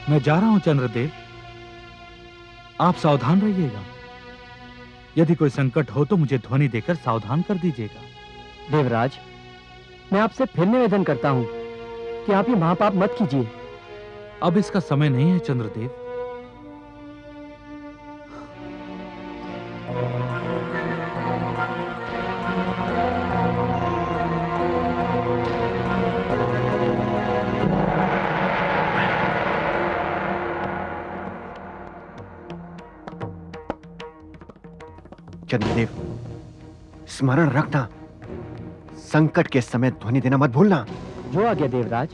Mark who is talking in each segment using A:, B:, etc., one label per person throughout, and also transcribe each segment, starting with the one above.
A: मैं जा रहा हूं चंद्रदेव, आप सावधान रहिएगा। यदि कोई संकट हो तो मुझे ध्वनि देकर सावधान कर दीजिएगा।
B: देवराज, मैं आपसे फिर निवेदन करता हूं कि आप ये महापाप मत कीजिए।
A: अब इसका समय नहीं है चंद्रदेव।
C: चंद्रदेव, स्मरण रखना, संकट के समय ध्वनि देना मत भूलना।
B: जो आ गया देवराज।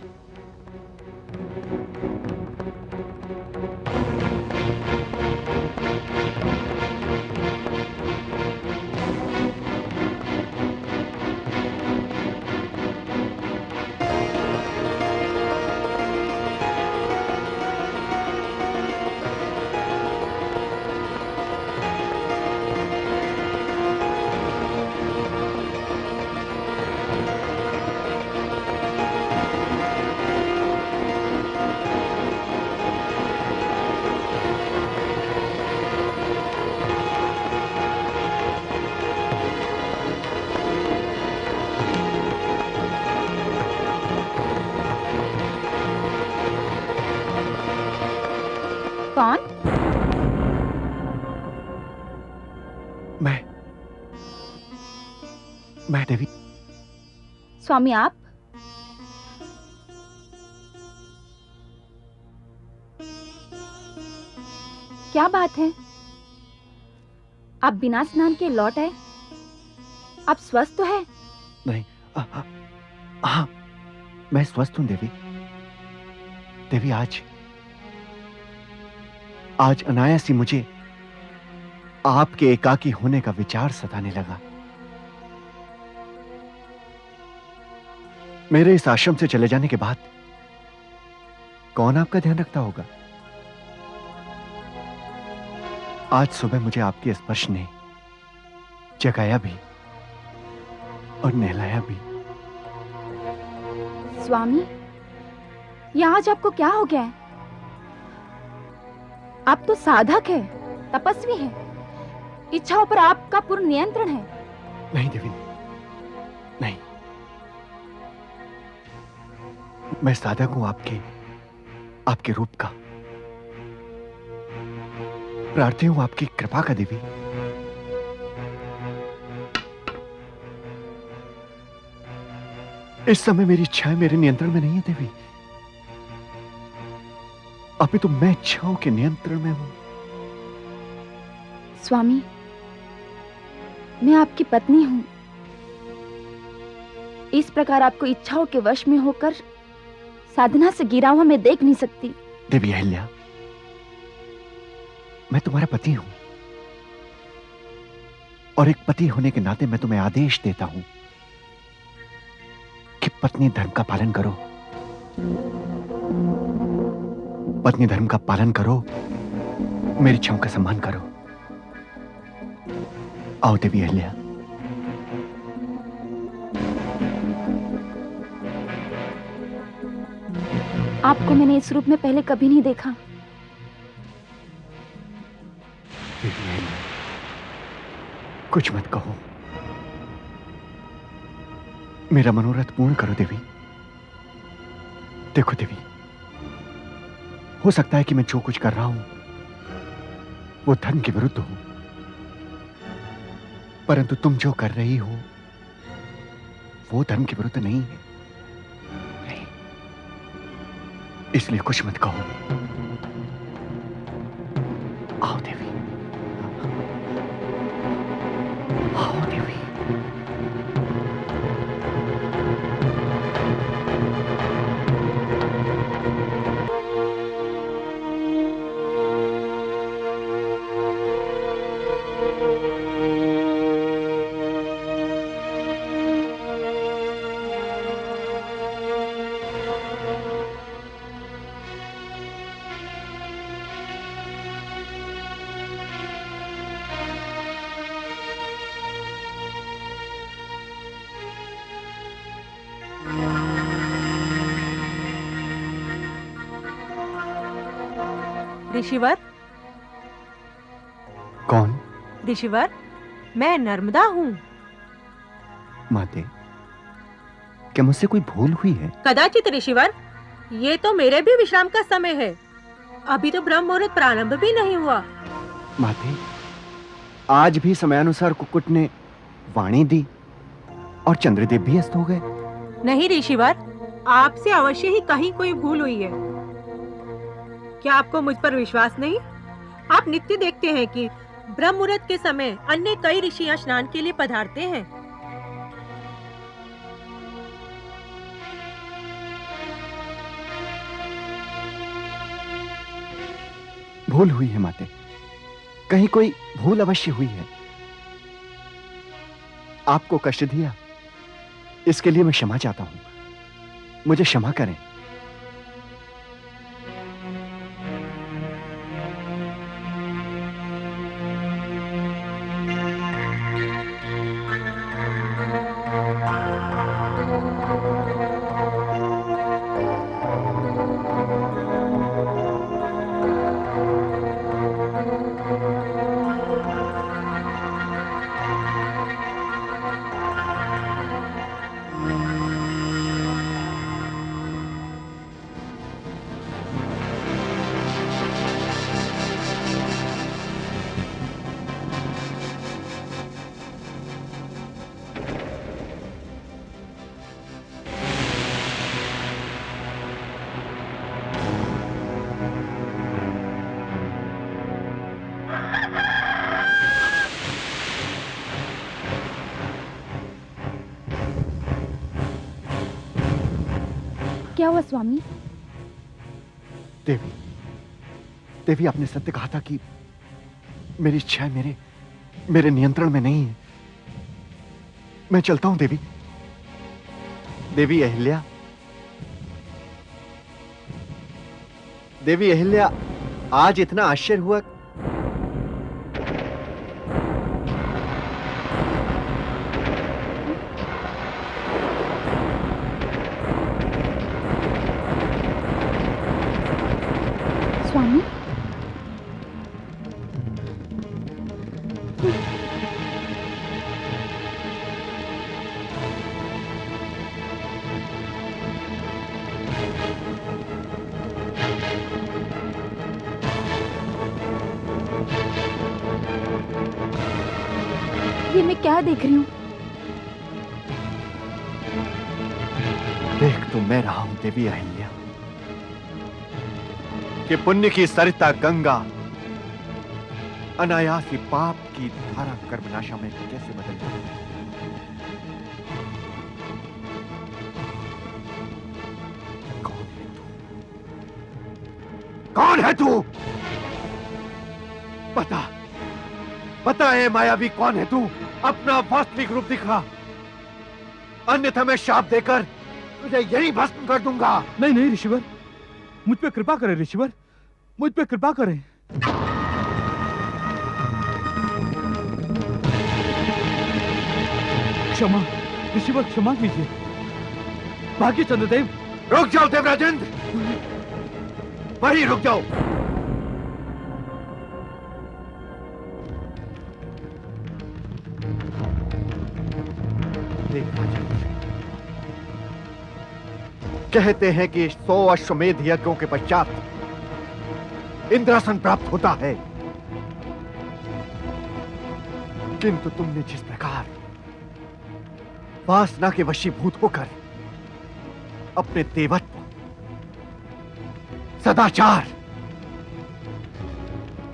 D: कौन?
C: मैं देवी।
D: स्वामी आप? क्या बात है? आप बिना स्नान के लौट आए? आप स्वस्थ तो है?
C: नहीं, हाँ, मैं स्वस्थ हूं देवी। देवी, आज अनायास ही मुझे आपके एकाकी होने का विचार सताने लगा। मेरे इस आश्रम से चले जाने के बाद कौन आपका ध्यान रखता होगा? आज सुबह मुझे आपके स्पर्श ने जगाया भी और नहलाया भी।
D: स्वामी, ये आज आपको क्या हो गया है? आप तो साधक है, तपस्वी है, इच्छाओं पर आपका पूर्ण नियंत्रण है।
C: नहीं देवी, नहीं, मैं साधक हूं आपके रूप का, प्रार्थी हूं आपकी कृपा का देवी। इस समय मेरी इच्छाएं मेरे नियंत्रण में नहीं है देवी, अभी तो मैं इच्छाओं के नियंत्रण में हूं।
D: स्वामी, मैं आपकी पत्नी हूं। इस प्रकार आपको इच्छाओं के वश में होकर साधना से गिरा हुआ मैं देख नहीं सकती।
C: देवी अहिल्या, मैं तुम्हारा पति हूं और एक पति होने के नाते मैं तुम्हें आदेश देता हूं कि पत्नी धर्म का पालन करो। पत्नी धर्म का पालन करो, मेरी इच्छाओं का सम्मान करो। आओ देवी अहिल्या।
D: आपको मैंने इस रूप में पहले कभी नहीं देखा।
C: देवी अहिल्या, कुछ मत कहो, मेरा मनोरथ पूर्ण करो देवी। देखो देवी, हो सकता है कि मैं जो कुछ कर रहा हूं वो धर्म के विरुद्ध हो, परंतु तुम जो कर रही हो वो धर्म के विरुद्ध नहीं है। नहीं, इसलिए कुछ मत कहो। आओ देवी, आओ देवी।
E: ऋषिवर,
C: कौन?
E: ऋषिवर, मैं नर्मदा हूँ।
C: माते, क्या मुझसे कोई भूल हुई है?
E: कदाचित ऋषिवर, ये तो मेरे भी विश्राम का समय है। अभी तो ब्रह्म मुहूर्त प्रारंभ भी नहीं हुआ।
C: माते, आज भी समयानुसार कुक्कुट ने वाणी दी और चंद्रदेव भी अस्त हो गए।
E: नहीं ऋषिवर, आपसे अवश्य ही कहीं कोई भूल हुई है। क्या आपको मुझ पर विश्वास नहीं? आप नित्य देखते हैं कि ब्रह्म मुहूर्त के समय अन्य कई ऋषियां स्नान के लिए पधारते हैं।
C: भूल हुई है माते, कहीं कोई भूल अवश्य हुई है। आपको कष्ट दिया, इसके लिए मैं क्षमा चाहता हूं। मुझे क्षमा करें।
D: क्या हुआ स्वामी?
C: देवी, देवी, आपने सत्य कहा था कि मेरी इच्छा मेरे नियंत्रण में नहीं है। मैं चलता हूं देवी। देवी अहिल्या, देवी अहिल्या, आज इतना आश्चर्य हुआ।
D: स्वामी, ये मैं क्या देख रही हूँ?
C: देख तो मैं रहा हूं देवी अहिल्या कि पुण्य की सरिता गंगा अनायास ही पाप की धारा कर्मनाशा में कैसे बदल जाती है। कौन है तू? बता है मायावी, कौन है तू? अपना वास्तविक रूप दिखा, अन्यथा मैं शाप देकर तुझे यही भस्म कर दूंगा।
A: नहीं नहीं ऋषिवर, मुझ पे कृपा करें ऋषिवर, मुझ पे कृपा करें। क्षमा ऋषिवर, क्षमा कीजिए। भाग्य चंद्रदेव।
C: रुक जाओ देवराजेंद्र, वहीं रुक जाओ। कहते हैं कि 100 अश्वमेध यज्ञों के पश्चात इंद्रासन प्राप्त होता है, किंतु तुमने जिस प्रकार वासना के वशीभूत होकर अपने देवत्व, सदाचार,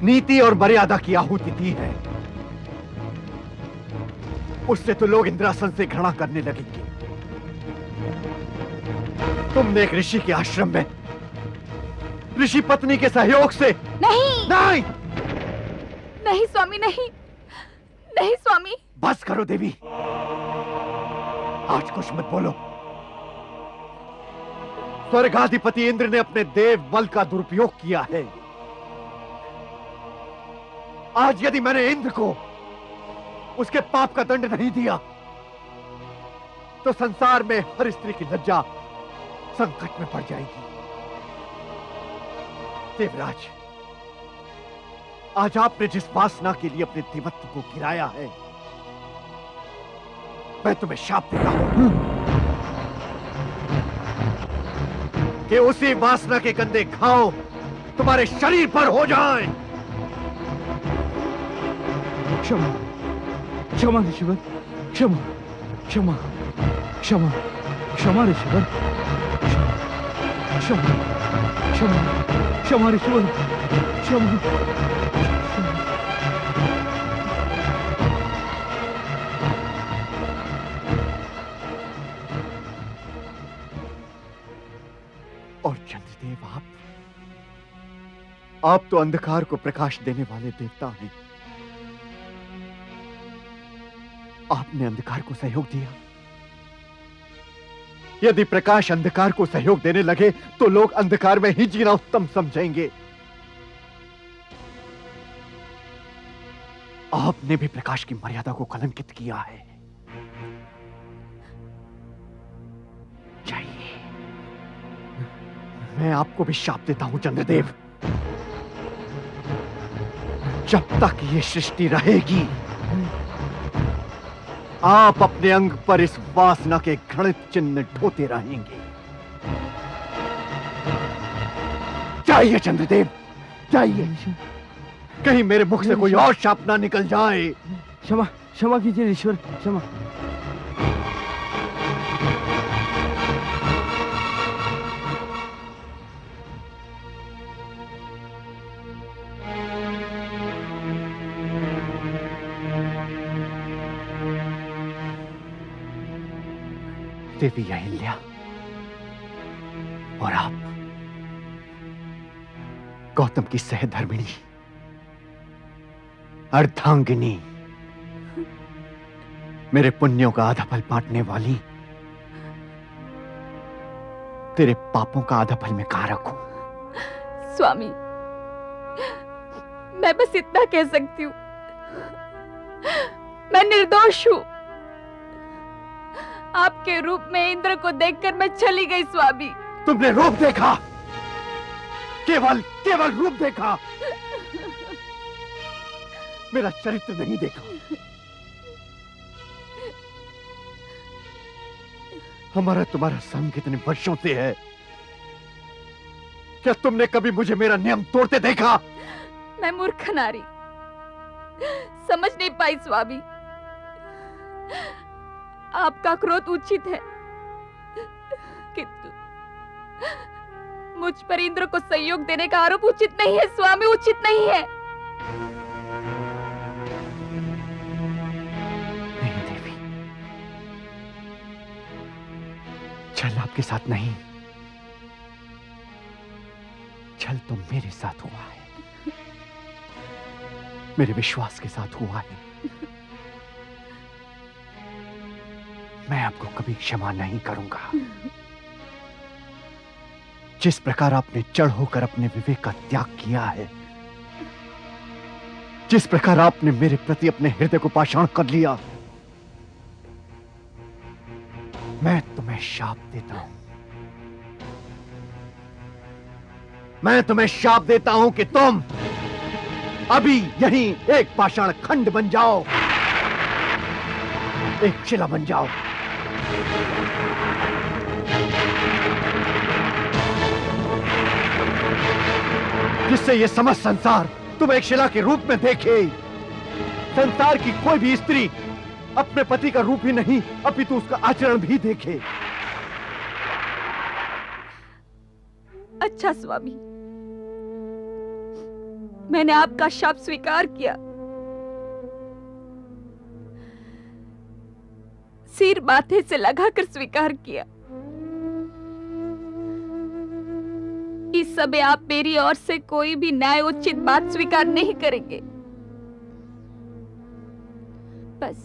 C: नीति और मर्यादा की आहुति दी है, उससे तो लोग इंद्रासन से घृणा करने लगेंगे। तुमने एक ऋषि के आश्रम में ऋषि पत्नी के सहयोग से
D: नहीं
C: नहीं
D: नहीं स्वामी, नहीं नहीं स्वामी।
C: बस करो देवी, आज कुछ मत बोलो। स्वर्गाधिपति इंद्र ने अपने देव बल का दुरुपयोग किया है। आज यदि मैंने इंद्र को उसके पाप का दंड नहीं दिया तो संसार में हर स्त्री की लज्जा संकट में पड़ जाएगी। देवराज, आज आपने जिस वासना के लिए अपने देवत्व को गिराया है, मैं तुम्हें शाप देता हूं कि उसी वासना के गंदे घाव तुम्हारे शरीर पर हो जाएं।
A: क्षमा, क्षमा ऋषिवर, क्षमा, क्षमा, क्षमा, क्षमा ऋषिवर, क्षमा, क्षमा, क्षमा ऋषिवर, क्षमा।
C: और चंद्रदेव, आप तो अंधकार को प्रकाश देने वाले देवता हैं। आपने अंधकार को सहयोग दिया। यदि प्रकाश अंधकार को सहयोग देने लगे तो लोग अंधकार में ही जीना उत्तम समझेंगे। आपने भी प्रकाश की मर्यादा को कलंकित किया है। चाहिए, मैं आपको भी शाप देता हूं चंद्रदेव। जब तक ये सृष्टि रहेगी, आप अपने अंग पर इस वासना के घृणित चिन्ह ढोते रहेंगे। चाहिए चंद्रदेव, चाहिए। कहीं मेरे मुख से कोई और शाप ना निकल जाए।
B: क्षमा, क्षमा कीजिए ईश्वर, क्षमा।
C: देवी अहिल्या और आप गौतम की सहधर्मिणी अर्धांगिनी, मेरे पुण्यों का आधा फल बांटने वाली, तेरे पापों का आधा फल मैं कहां रखूं?
D: स्वामी, मैं बस इतना कह सकती हूँ, मैं निर्दोष हूँ। आपके रूप में इंद्र को देखकर मैं चली गई स्वामी।
C: तुमने रूप देखा, केवल केवल रूप देखा, मेरा चरित्र नहीं देखा। हमारा तुम्हारा संग कितने वर्षों से है, क्या तुमने कभी मुझे मेरा नियम तोड़ते देखा?
D: मैं मूर्ख नारी, समझ नहीं पाई स्वामी। आपका क्रोध उचित है, किंतु मुझ पर इंद्र को सहयोग देने का आरोप उचित नहीं है स्वामी, उचित नहीं है।
C: नहीं देवी, छल आपके साथ नहीं, छल तो मेरे साथ हुआ है, मेरे विश्वास के साथ हुआ है। मैं आपको कभी क्षमा नहीं करूंगा। जिस प्रकार आपने चढ़ होकर अपने विवेक का त्याग किया है, जिस प्रकार आपने मेरे प्रति अपने हृदय को पाषाण कर लिया, मैं तुम्हें शाप देता हूं। मैं तुम्हें शाप देता हूं कि तुम अभी यहीं एक पाषाण खंड बन जाओ, एक शिला बन जाओ। जिससे ये समस्त संसार तुम एक शिला के रूप में देखे। संसार की कोई भी स्त्री अपने पति का रूप ही नहीं, अपितु उसका आचरण भी देखे।
D: अच्छा स्वामी, मैंने आपका शाप स्वीकार किया। सिर माथे से लगाकर स्वीकार किया। इस समय आप मेरी ओर से कोई भी न्यायोचित बात स्वीकार नहीं करेंगे। बस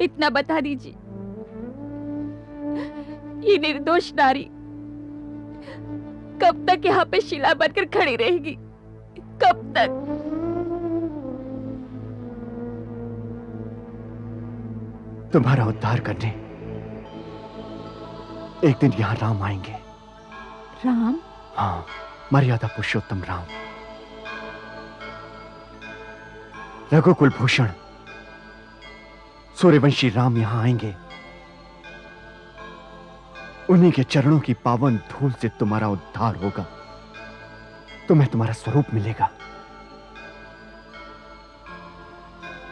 D: इतना बता दीजिए, ये निर्दोष नारी कब तक यहाँ पे शिला बनकर खड़ी रहेगी? कब तक?
C: तुम्हारा उद्धार करने एक दिन यहां राम आएंगे।
D: राम?
C: हाँ, मर्यादा पुरुषोत्तम राम। रघुकुल भूषण सूर्यवंशी राम यहां आएंगे, उन्हीं के चरणों की पावन धूल से तुम्हारा उद्धार होगा, तुम्हें तुम्हारा स्वरूप मिलेगा।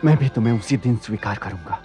C: मैं भी तुम्हें उसी दिन स्वीकार करूंगा।